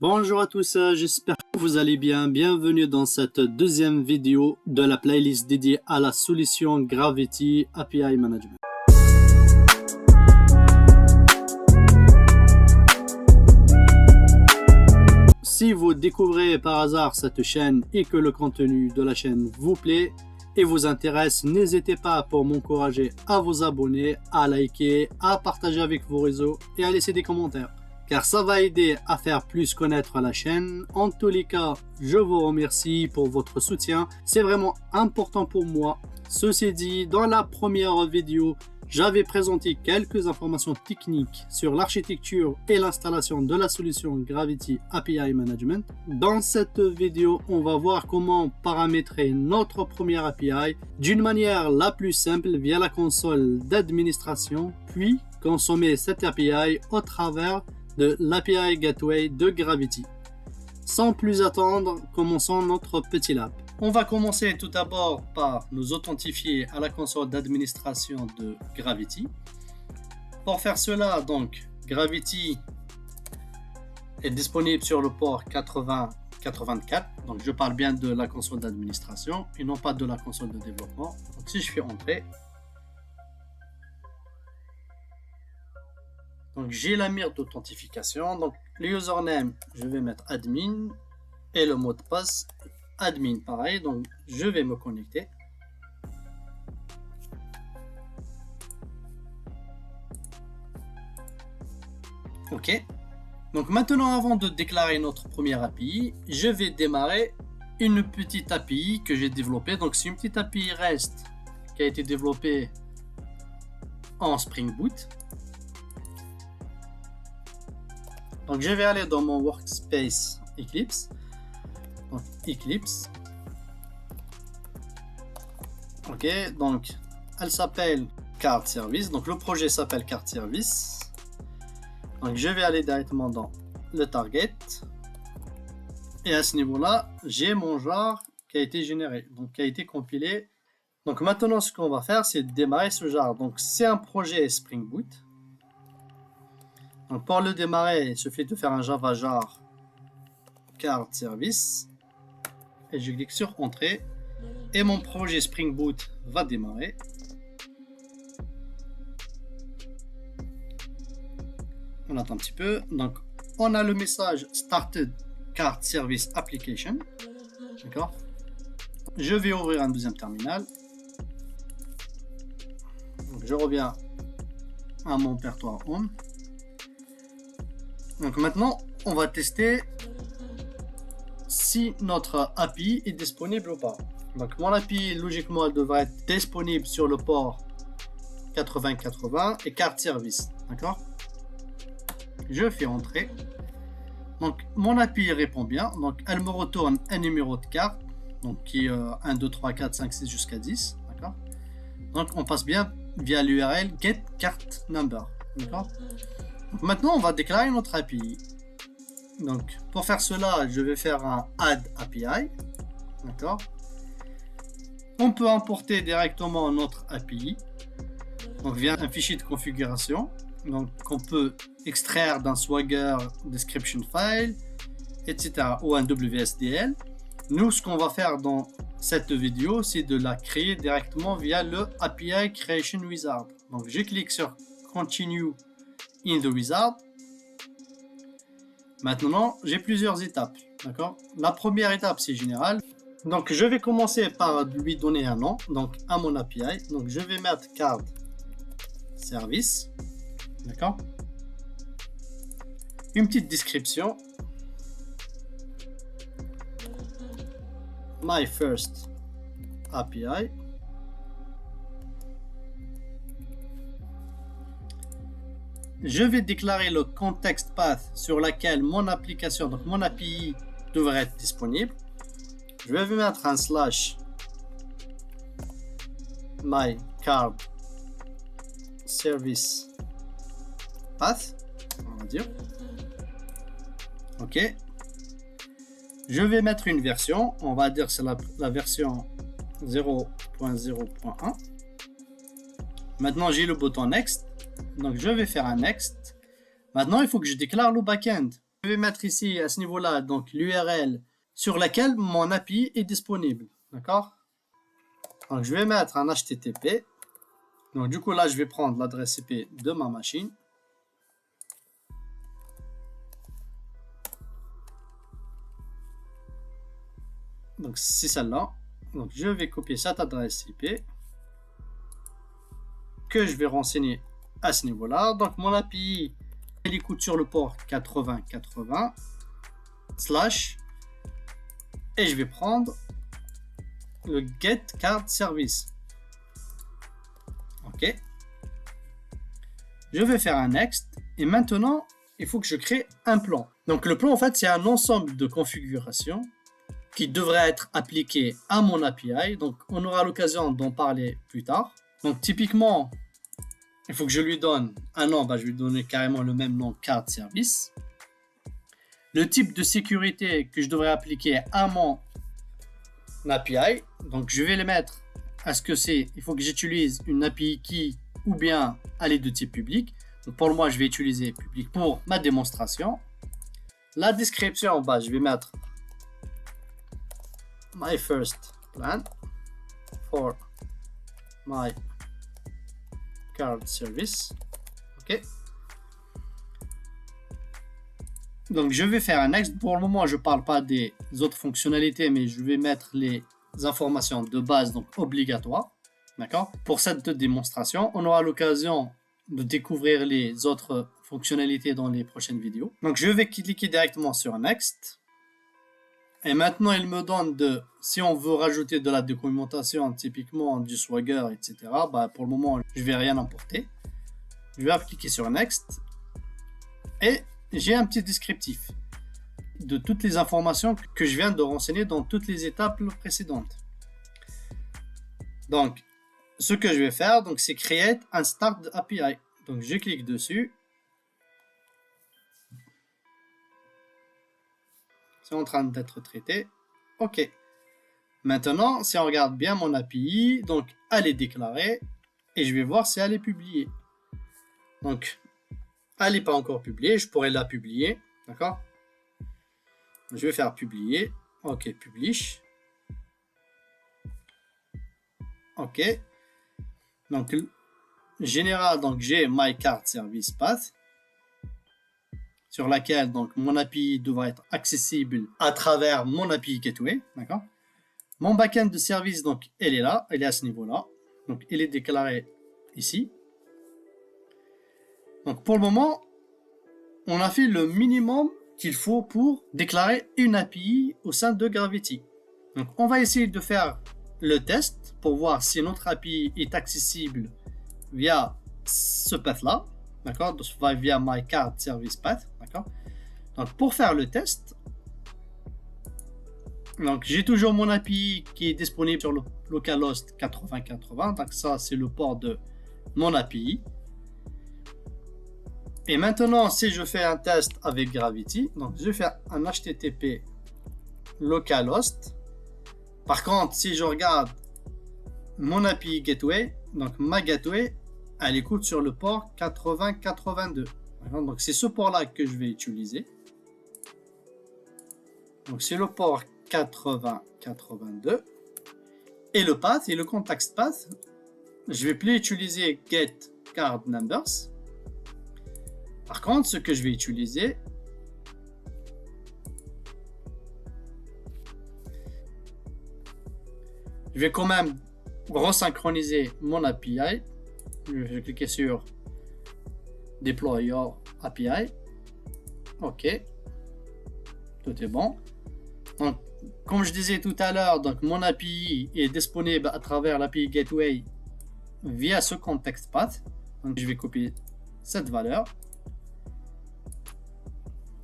Bonjour à tous, j'espère que vous allez bien. Bienvenue dans cette deuxième vidéo de la playlist dédiée à la solution Gravity API Management. Si vous découvrez par hasard cette chaîne et que le contenu de la chaîne vous plaît et vous intéresse, n'hésitez pas pour m'encourager à vous abonner, à liker, à partager avec vos réseaux et à laisser des commentaires, car ça va aider à faire plus connaître la chaîne. En tous les cas, je vous remercie pour votre soutien, c'est vraiment important pour moi. Ceci dit, dans la première vidéo, j'avais présenté quelques informations techniques sur l'architecture et l'installation de la solution Gravity API Management. Dans cette vidéo, on va voir comment paramétrer notre première API d'une manière la plus simple via la console d'administration, puis consommer cette API au travers de l'API Gateway de Gravity. Sans plus attendre, commençons notre petit lab. On va commencer tout d'abord par nous authentifier à la console d'administration de Gravity. Pour faire cela, donc, Gravity est disponible sur le port 8084. Donc, je parle bien de la console d'administration et non pas de la console de développement. Donc, si je fais entrer, donc j'ai la mire d'authentification. Donc, le username, je vais mettre admin et le mot de passe admin pareil. Donc, je vais me connecter. Ok. Donc maintenant, avant de déclarer notre première API, je vais démarrer une petite API que j'ai développée. Donc, c'est une petite API REST qui a été développée en Spring Boot. Donc, je vais aller dans mon workspace Eclipse. Donc, Eclipse. Ok, donc elle s'appelle Card Service. Donc, le projet s'appelle Card Service. Donc, je vais aller directement dans le target. Et à ce niveau-là, j'ai mon jar qui a été généré, donc qui a été compilé. Donc, maintenant, ce qu'on va faire, c'est démarrer ce jar. Donc, c'est un projet Spring Boot. Donc, pour le démarrer, il suffit de faire un Java jar Card Service. Et je clique sur Entrée. Et mon projet Spring Boot va démarrer. On attend un petit peu. Donc, on a le message Started Card Service Application. D'accord. Je vais ouvrir un deuxième terminal. Donc, je reviens à mon répertoire Home. Donc, maintenant, on va tester si notre API est disponible ou pas. Donc, mon API, logiquement, elle devrait être disponible sur le port 8080 et carte service. D'accord. Je fais entrer. Donc, mon API répond bien. Donc, elle me retourne un numéro de carte. Donc, qui est 1, 2, 3, 4, 5, 6 jusqu'à 10. D'accord. Donc, on passe bien via l'URL get cart number. D'accord. Donc, maintenant, on va déclarer notre API. Donc, pour faire cela, je vais faire un add API. D'accord. On peut importer directement notre API. Donc, via un fichier de configuration. Donc, qu'on peut extraire d'un Swagger description file, etc. ou un WSDL. Nous, ce qu'on va faire dans cette vidéo, c'est de la créer directement via le API Creation Wizard. Donc, je clique sur Continue in the Wizard. Maintenant, j'ai plusieurs étapes. D'accord. La première étape, c'est général. Donc, je vais commencer par lui donner un nom. Donc, à mon API. Donc, je vais mettre Card Service. D'accord. Une petite description. My first API. Je vais déclarer le context path sur laquelle mon application, donc mon API, devrait être disponible. Je vais mettre un slash my card service path, on va dire. Ok. Je vais mettre une version, on va dire que c'est la version 0.0.1. Maintenant, j'ai le bouton next. Donc, je vais faire un next. Maintenant, il faut que je déclare le backend. Je vais mettre ici, à ce niveau-là, donc l'URL sur laquelle mon API est disponible. D'accord? Donc, je vais mettre un HTTP. Donc, du coup, là, je vais prendre l'adresse IP de ma machine. Donc, c'est celle-là. Donc, je vais copier cette adresse IP que je vais renseigner à ce niveau-là. Donc, mon API, elle écoute sur le port 8080 slash et je vais prendre le get card service. Ok. Je vais faire un next et maintenant, il faut que je crée un plan. Donc, le plan, en fait, c'est un ensemble de configurations qui devrait être appliqué à mon API. Donc, on aura l'occasion d'en parler plus tard. Donc, typiquement, il faut que je lui donne un nom. Je vais lui donner carrément le même nom, card service. Le type de sécurité que je devrais appliquer à mon API. Donc, je vais les mettre à ce que c'est. Il faut que j'utilise une API key ou bien elle est de type public. Donc, pour moi, je vais utiliser public pour ma démonstration. La description, je vais mettre my first plan for my card service. Ok. Donc, je vais faire un next. Pour le moment, je ne parle pas des autres fonctionnalités, mais je vais mettre les informations de base, donc obligatoires. D'accord? Pour cette démonstration, on aura l'occasion de découvrir les autres fonctionnalités dans les prochaines vidéos. Donc, je vais cliquer directement sur Next. Et maintenant, il me donne si on veut rajouter de la documentation, typiquement du Swagger, etc. Pour le moment, je ne vais rien importer. Je vais cliquer sur Next. Et j'ai un petit descriptif de toutes les informations que je viens de renseigner dans toutes les étapes précédentes. Donc, ce que je vais faire, c'est create un start API. Donc, je clique dessus. C'est en train d'être traité. OK. Maintenant, si on regarde bien mon API, donc elle est déclarée et je vais voir si elle est publiée. Donc, elle n'est pas encore publiée. Je pourrais la publier. D'accord? Je vais faire publier. OK, publish. OK. Donc, général, j'ai my card service path sur laquelle mon API devra être accessible à travers mon API gateway. D'accord? Mon backend de service, elle est là, elle est à ce niveau-là. Donc, elle est déclarée ici. Donc, pour le moment, on a fait le minimum qu'il faut pour déclarer une API au sein de Gravity. Donc, on va essayer de faire le test pour voir si notre API est accessible via ce path-là. D'accord? Donc, via my card service path. D'accord? Donc, pour faire le test, j'ai toujours mon API qui est disponible sur le localhost 8080. Donc, ça, c'est le port de mon API. Et maintenant, si je fais un test avec Gravity, je vais faire un HTTP localhost. Par contre, si je regarde mon API gateway, ma gateway, elle écoute sur le port 8082. Donc, c'est ce port-là que je vais utiliser. Donc, c'est le port 8082. Et le path et le context path, je vais plus utiliser get card numbers. Par contre, ce que je vais utiliser, je vais quand même resynchroniser mon API. Je vais cliquer sur Deploy your API. OK. Tout est bon. Donc, comme je disais tout à l'heure, mon API est disponible à travers l'API Gateway via ce context path. Donc, je vais copier cette valeur.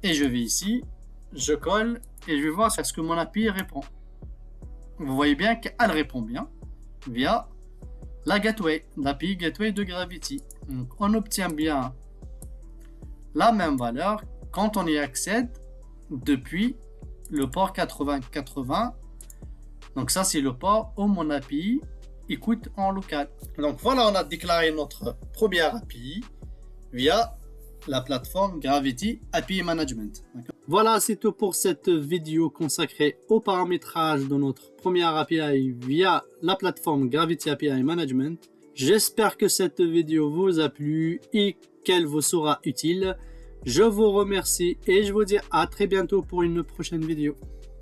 Et je vais ici, je colle et je vais voir ce que mon API répond. Vous voyez bien qu'elle répond bien via la gateway, l'API gateway de Gravity. Donc, on obtient bien la même valeur quand on y accède depuis le port 8080. Donc ça, c'est le port où mon API écoute en local. Donc voilà, on a déclaré notre première API via la plateforme Gravity API Management. Voilà, c'est tout pour cette vidéo consacrée au paramétrage de notre première API via la plateforme Gravity API Management. J'espère que cette vidéo vous a plu et qu'elle vous sera utile. Je vous remercie et je vous dis à très bientôt pour une prochaine vidéo.